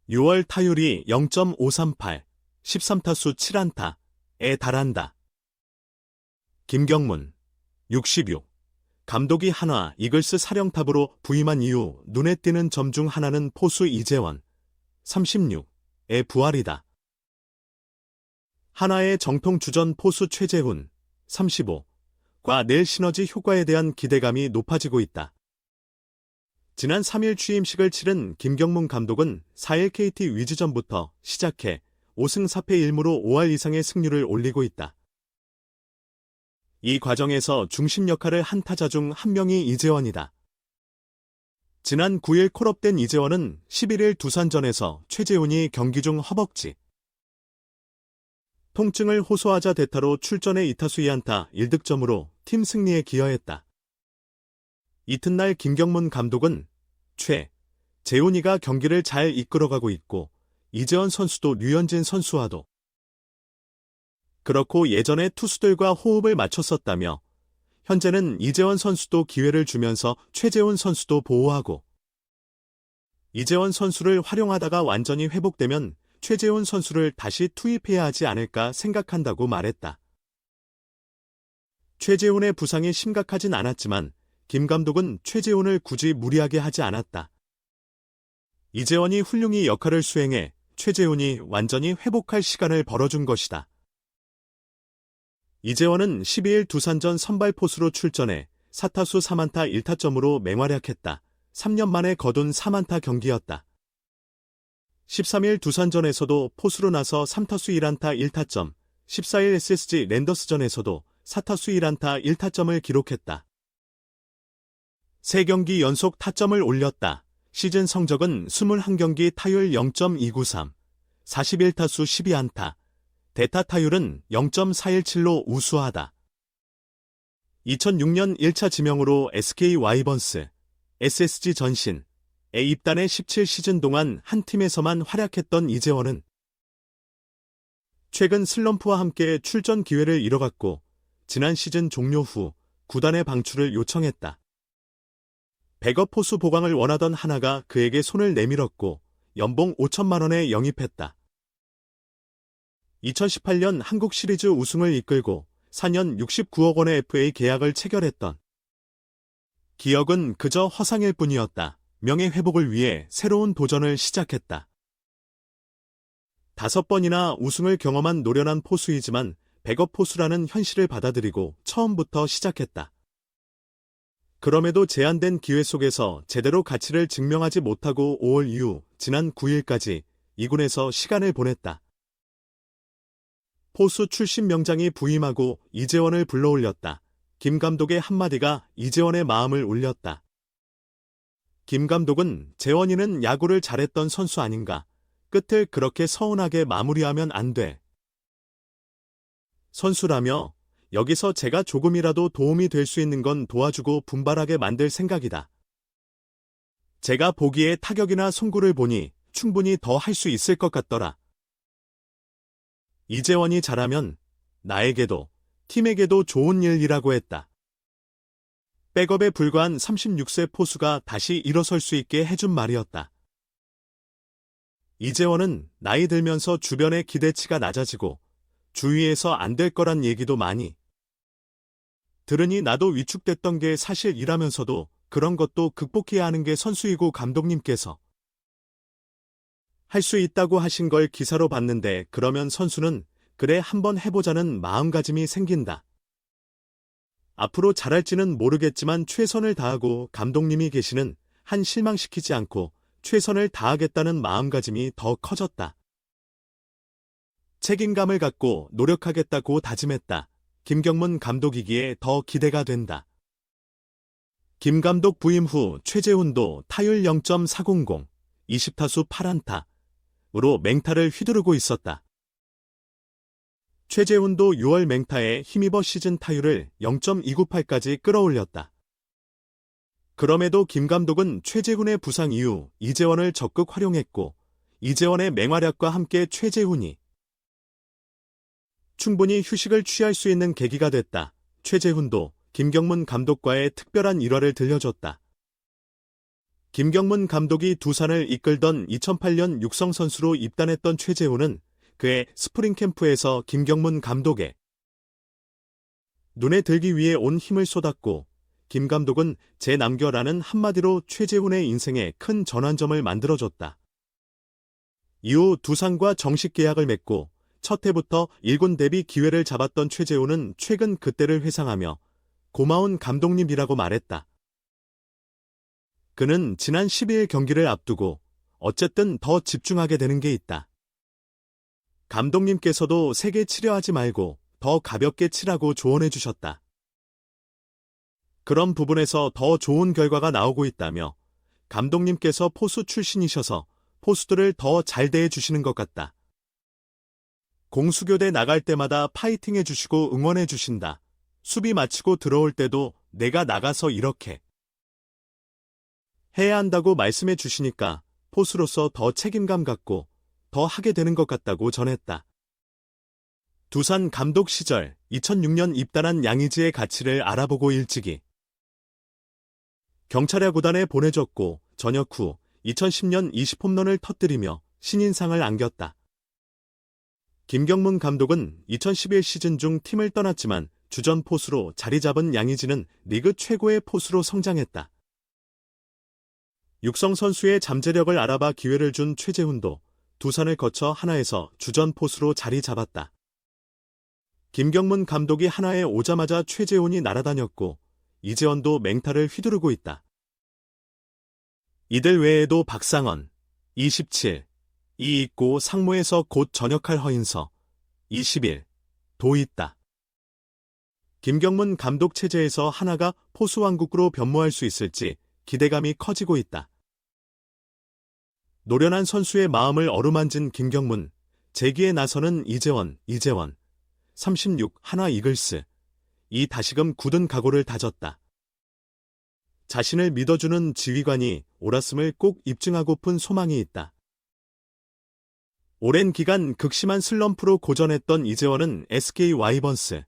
6월 타율이 0.538, 13타수 7안타에 달한다. 김경문, 66. 감독이 한화 이글스 사령탑으로 부임한 이후 눈에 띄는 점 중 하나는 포수 이재원, 36의 부활이다. 한화의 정통 주전 포수 최재훈, 35과 낼 시너지 효과에 대한 기대감이 높아지고 있다. 지난 3일 취임식을 치른 김경문 감독은 4일 KT 위즈전부터 시작해 5승 4패 1무로 5할 이상의 승률을 올리고 있다. 이 과정에서 중심 역할을 한 타자 중 한 명이 이재원이다. 지난 9일 콜업된 이재원은 11일 두산전에서 최재훈이 경기 중 허벅지 통증을 호소하자 대타로 출전해 2타수 2안타 1득점으로 팀 승리에 기여했다. 이튿날 김경문 감독은 재훈이가 경기를 잘 이끌어가고 있고 이재원 선수도 류현진 선수와도 그렇고 예전에 투수들과 호흡을 맞췄었다며 현재는 이재원 선수도 기회를 주면서 최재훈 선수도 보호하고 이재원 선수를 활용하다가 완전히 회복되면 최재훈 선수를 다시 투입해야 하지 않을까 생각한다고 말했다. 최재훈의 부상이 심각하진 않았지만 김 감독은 최재훈을 굳이 무리하게 하지 않았다. 이재원이 훌륭히 역할을 수행해 최재훈이 완전히 회복할 시간을 벌어준 것이다. 이재원은 12일 두산전 선발 포수로 출전해 4타수 3안타 1타점으로 맹활약했다. 3년 만에 거둔 3안타 경기였다. 13일 두산전에서도 포수로 나서 3타수 1안타 1타점, 14일 SSG 랜더스전에서도 4타수 1안타 1타점을 기록했다. 3경기 연속 타점을 올렸다. 시즌 성적은 21경기 타율 0.293, 41타수 12안타, 대타 타율은 0.417로 우수하다. 2006년 1차 지명으로 SK 와이번스, SSG 전신에 입단해 17시즌 동안 한 팀에서만 활약했던 이재원은 최근 슬럼프와 함께 출전 기회를 잃어갔고 지난 시즌 종료 후 구단의 방출을 요청했다. 백업 포수 보강을 원하던 한화가 그에게 손을 내밀었고 연봉 5천만 원에 영입했다. 2018년 한국 시리즈 우승을 이끌고 4년 69억 원의 FA 계약을 체결했던 기억은 그저 허상일 뿐이었다. 명예 회복을 위해 새로운 도전을 시작했다. 5번이나 우승을 경험한 노련한 포수이지만 백업 포수라는 현실을 받아들이고 처음부터 시작했다. 그럼에도 제한된 기회 속에서 제대로 가치를 증명하지 못하고 5월 이후 지난 9일까지 2군에서 시간을 보냈다. 포수 출신 명장이 부임하고 이재원을 불러올렸다. 김 감독의 한마디가 이재원의 마음을 울렸다. 김 감독은 재원이는 야구를 잘했던 선수 아닌가. 끝을 그렇게 서운하게 마무리하면 안 돼. 선수라며 여기서 제가 조금이라도 도움이 될 수 있는 건 도와주고 분발하게 만들 생각이다. 제가 보기에 타격이나 송구를 보니 충분히 더 할 수 있을 것 같더라. 이재원이 잘하면 나에게도 팀에게도 좋은 일이라고 했다. 백업에 불과한 36세 포수가 다시 일어설 수 있게 해준 말이었다. 이재원은 나이 들면서 주변의 기대치가 낮아지고 주위에서 안 될 거란 얘기도 많이 들으니 나도 위축됐던 게 사실이라면서도 그런 것도 극복해야 하는 게 선수이고 감독님께서 할 수 있다고 하신 걸 기사로 봤는데 그러면 선수는 그래 한번 해보자는 마음가짐이 생긴다. 앞으로 잘할지는 모르겠지만 최선을 다하고 감독님이 계시는 한 실망시키지 않고 최선을 다하겠다는 마음가짐이 더 커졌다. 책임감을 갖고 노력하겠다고 다짐했다. 김경문 감독이기에 더 기대가 된다. 김 감독 부임 후 최재훈도 타율 0.400, 20타수 8안타으로 맹타를 휘두르고 있었다. 최재훈도 6월 맹타에 힘입어 시즌 타율을 0.298까지 끌어올렸다. 그럼에도 김 감독은 최재훈의 부상 이후 이재원을 적극 활용했고 이재원의 맹활약과 함께 최재훈이 충분히 휴식을 취할 수 있는 계기가 됐다. 최재훈도 김경문 감독과의 특별한 일화를 들려줬다. 김경문 감독이 두산을 이끌던 2008년 육성 선수로 입단했던 최재훈은 그의 스프링 캠프에서 김경문 감독의 눈에 들기 위해 온 힘을 쏟았고, 김 감독은 제 남겨라는 한마디로 최재훈의 인생에 큰 전환점을 만들어줬다. 이후 두산과 정식 계약을 맺고 첫 해부터 1군 데뷔 기회를 잡았던 최재훈은 최근 그때를 회상하며 고마운 감독님이라고 말했다. 그는 지난 12일 경기를 앞두고 어쨌든 더 집중하게 되는 게 있다. 감독님께서도 세게 치려 하지 말고 더 가볍게 치라고 조언해 주셨다. 그런 부분에서 더 좋은 결과가 나오고 있다며 감독님께서 포수 출신이셔서 포수들을 더 잘 대해 주시는 것 같다. 공수교대 나갈 때마다 파이팅 해주시고 응원해 주신다. 수비 마치고 들어올 때도 내가 나가서 이렇게 해야 한다고 말씀해 주시니까 포수로서 더 책임감 갖고 더 하게 되는 것 같다고 전했다. 두산 감독 시절 2006년 입단한 양의지의 가치를 알아보고 일찍이 경찰야 구단에 보내줬고 전역 후 2010년 20홈런을 터뜨리며 신인상을 안겼다. 김경문 감독은 2011 시즌 중 팀을 떠났지만 주전 포수로 자리 잡은 양의지는 리그 최고의 포수로 성장했다. 육성 선수의 잠재력을 알아봐 기회를 준 최재훈도 두산을 거쳐 하나에서 주전 포수로 자리 잡았다. 김경문 감독이 하나에 오자마자 최재훈이 날아다녔고 이재원도 맹타를 휘두르고 있다. 이들 외에도 박상원, 27, 이익고 상무에서 곧 전역할 허인서, 21도 있다. 김경문 감독 체제에서 하나가 포수왕국으로 변모할 수 있을지 기대감이 커지고 있다. 노련한 선수의 마음을 어루만진 김경문, 재기에 나서는 이재원, 36 하나 이글스, 이 다시금 굳은 각오를 다졌다. 자신을 믿어주는 지휘관이 옳았음을 꼭 입증하고픈 소망이 있다. 오랜 기간 극심한 슬럼프로 고전했던 이재원은 SK 와이번스,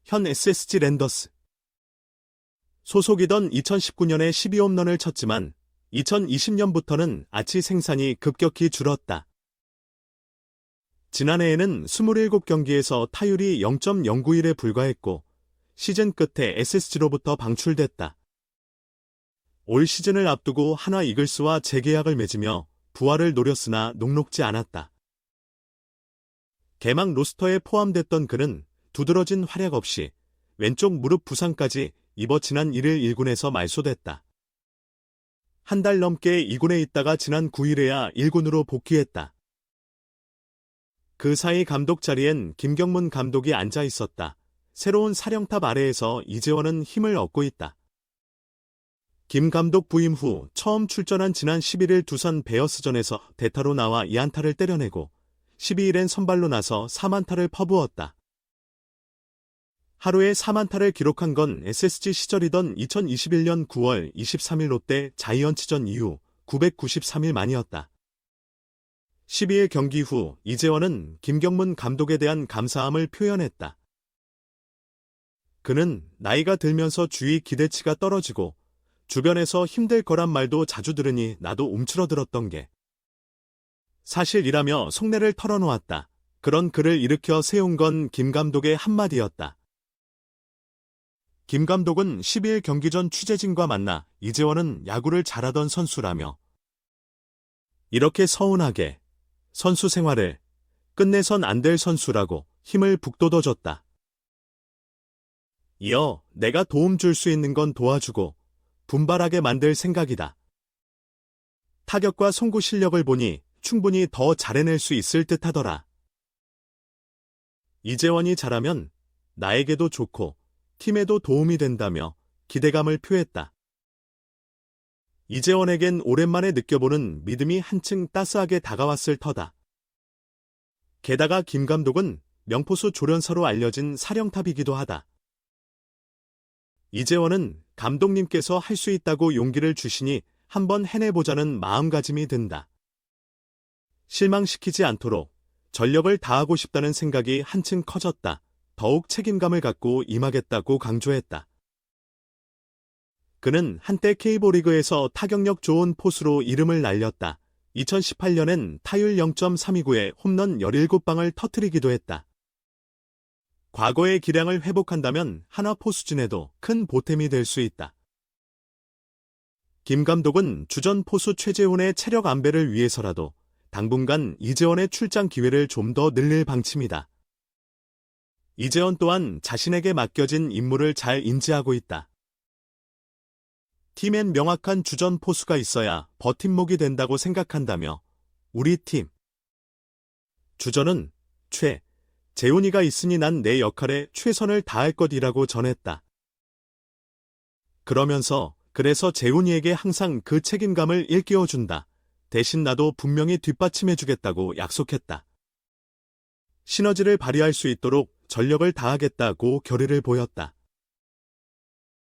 현 SSG 랜더스 소속이던 2019년에 12홈런을 쳤지만 2020년부터는 아치 생산이 급격히 줄었다. 지난해에는 27경기에서 타율이 0.091에 불과했고 시즌 끝에 SSG로부터 방출됐다. 올 시즌을 앞두고 하나 이글스와 재계약을 맺으며 부활을 노렸으나 녹록지 않았다. 개막 로스터에 포함됐던 그는 두드러진 활약 없이 왼쪽 무릎 부상까지 입어 지난 1일 1군에서 말소됐다. 한 달 넘게 2군에 있다가 지난 9일에야 1군으로 복귀했다. 그 사이 감독 자리엔 김경문 감독이 앉아 있었다. 새로운 사령탑 아래에서 이재원은 힘을 얻고 있다. 김 감독 부임 후 처음 출전한 지난 11일 두산 베어스전에서 대타로 나와 2안타를 때려내고 12일엔 선발로 나서 3안타를 퍼부었다. 하루에 3안타를 기록한 건 SSG 시절이던 2021년 9월 23일 롯데 자이언츠전 이후 993일 만이었다. 12일 경기 후 이재원은 김경문 감독에 대한 감사함을 표현했다. 그는 나이가 들면서 주위 기대치가 떨어지고 주변에서 힘들 거란 말도 자주 들으니 나도 움츠러들었던 게 사실이라며 속내를 털어놓았다. 그런 글을 일으켜 세운 건 김 감독의 한마디였다. 김 감독은 12일 경기 전 취재진과 만나 이재원은 야구를 잘하던 선수라며 이렇게 서운하게 선수 생활을 끝내선 안 될 선수라고 힘을 북돋워줬다. 이어 내가 도움 줄 수 있는 건 도와주고 분발하게 만들 생각이다. 타격과 송구 실력을 보니 충분히 더 잘해낼 수 있을 듯하더라. 이재원이 잘하면 나에게도 좋고 팀에도 도움이 된다며 기대감을 표했다. 이재원에겐 오랜만에 느껴보는 믿음이 한층 따스하게 다가왔을 터다. 게다가 김 감독은 명포수 조련사로 알려진 사령탑이기도 하다. 이재원은 감독님께서 할 수 있다고 용기를 주시니 한번 해내보자는 마음가짐이 든다. 실망시키지 않도록 전력을 다하고 싶다는 생각이 한층 커졌다. 더욱 책임감을 갖고 임하겠다고 강조했다. 그는 한때 K리그에서 타격력 좋은 포수로 이름을 날렸다. 2018년엔 타율 0.329에 홈런 17방을 터뜨리기도 했다. 과거의 기량을 회복한다면 한화 포수진에도 큰 보탬이 될 수 있다. 김 감독은 주전 포수 최재훈의 체력 안배를 위해서라도 당분간 이재원의 출장 기회를 좀 더 늘릴 방침이다. 이재원 또한 자신에게 맡겨진 임무를 잘 인지하고 있다. 팀엔 명확한 주전 포수가 있어야 버팀목이 된다고 생각한다며 우리 팀 주전은 재훈이가 있으니 난 내 역할에 최선을 다할 것이라고 전했다. 그러면서 그래서 재훈이에게 항상 그 책임감을 일깨워준다. 대신 나도 분명히 뒷받침해주겠다고 약속했다. 시너지를 발휘할 수 있도록 전력을 다하겠다고 결의를 보였다.